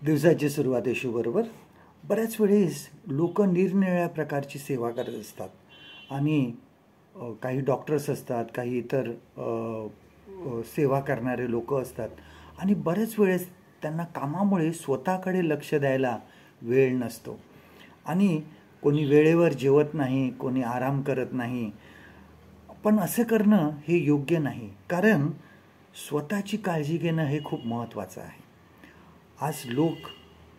दिवसाची सुरुवात येशूबरोबर. बऱ्याच वेळेस लोक निरनिराळ्या प्रकारची सेवा करत असतात आणि काही डॉक्टर्स असतात, काही इतर सेवा करणारे लोक असतात आणि बऱ्याच वेळेस त्यांना कामामुळे स्वतःकडे लक्ष द्यायला वेळ नसतो आणि कोणी वेळेवर जेवत नाही, कोणी आराम करत नाही. पण असं करणं हे योग्य नाही, कारण स्वतःची काळजी घेणं हे खूप महत्त्वाचं आहे. आज लोक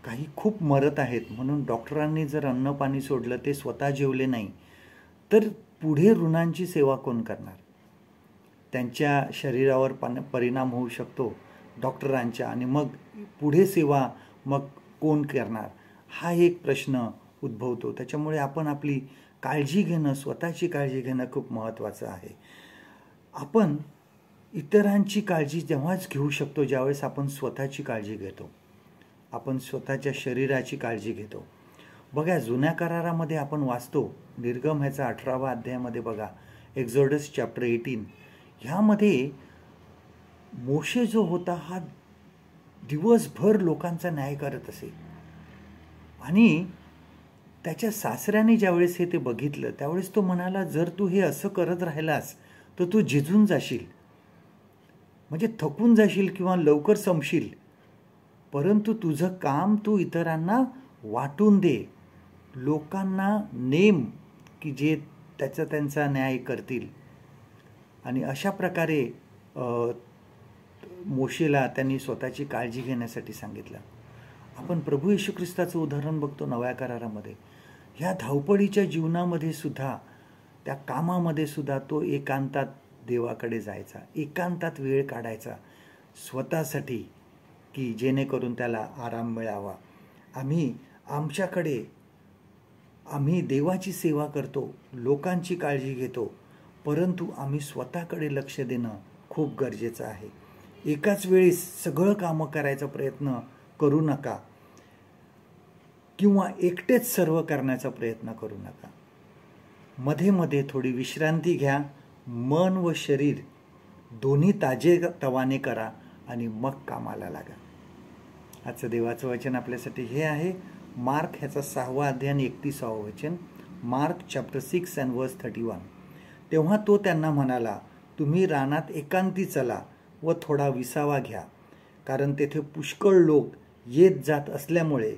काही खूप मरत आहेत म्हणून डॉक्टरांनी जर अन्न पाणी सोडलं, ते स्वतः जेवले नाही, तर पुढे रुग्णांची सेवा कोण करणार? त्यांच्या शरीरावर परिणाम होऊ शकतो डॉक्टरांच्या, आणि मग पुढे सेवा मग कोण करणार, हा एक प्रश्न उद्भवतो. त्याच्यामुळे आपण आपली काळजी घेणं, स्वतःची काळजी घेणं खूप महत्त्वाचं आहे. आपण इतरांची काळजी तेव्हाच घेऊ शकतो ज्यावेळेस आपण स्वतःची काळजी घेतो, आपण स्वतःच्या शरीराची काळजी घेतो. बघा, जुन्या करारामध्ये आपण वाचतो, निर्गम ह्याचा 18वा अध्यायामध्ये बघा, एक्झोडस चॅप्टर 18, ह्यामध्ये मोशे जो होता हा दिवसभर लोकांचा न्याय करत असे आणि त्याच्या सासऱ्याने ज्यावेळेस हे ते बघितलं त्यावेळेस तो म्हणाला, जर तू हे असं करत राहिलास तर तू झिजून जाशील, म्हणजे थकून जाशील किंवा लवकर संपशील. परंतु तुझं काम तू इतरांना वाटून दे, लोकांना नेम की जे त्यांचा न्याय करतील. आणि अशा प्रकारे मोशेला त्यांनी स्वतःची काळजी घेण्यासाठी सांगितलं. आपण प्रभू येशू ख्रिस्ताचं उदाहरण बघतो नव्या करारामध्ये. ह्या धावपळीच्या जीवनामध्ये सुद्धा, त्या कामामध्ये सुद्धा तो एकांतात देवाकडे जायचा, एकांतात वेळ काढायचा स्वतःसाठी, की जेणेकरून त्याला आराम मिळावा. आम्ही देवाची सेवा करतो, लोकांची काळजी घेतो, परंतु आम्ही स्वतःकडे लक्ष देणं खूप गरजेचं आहे. एकाच वेळेस सगळं कामं करायचा प्रयत्न करू नका किंवा एकटेच सर्व करण्याचा प्रयत्न करू नका. मध्ये मध्ये थोडी विश्रांती घ्या, मन व शरीर दोन्ही ताजेतवाने करा आणि मग कामाला लागा. आजचं देवाचं वचन आपल्यासाठी हे आहे, मार्क ह्याचा 6वा अध्याय आणि 31वा वचन. Mark chapter 6 and verse 31. तेव्हा तो त्यांना म्हणाला, तुम्ही रानात एकांती चला व थोडा विसावा घ्या, कारण तेथे पुष्कळ लोक येत जात असल्यामुळे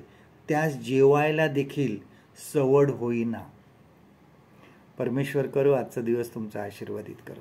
त्यास जेवायला देखील सवड होईना. परमेश्वर करो आजचा दिवस तुमचा आशीर्वादित करो.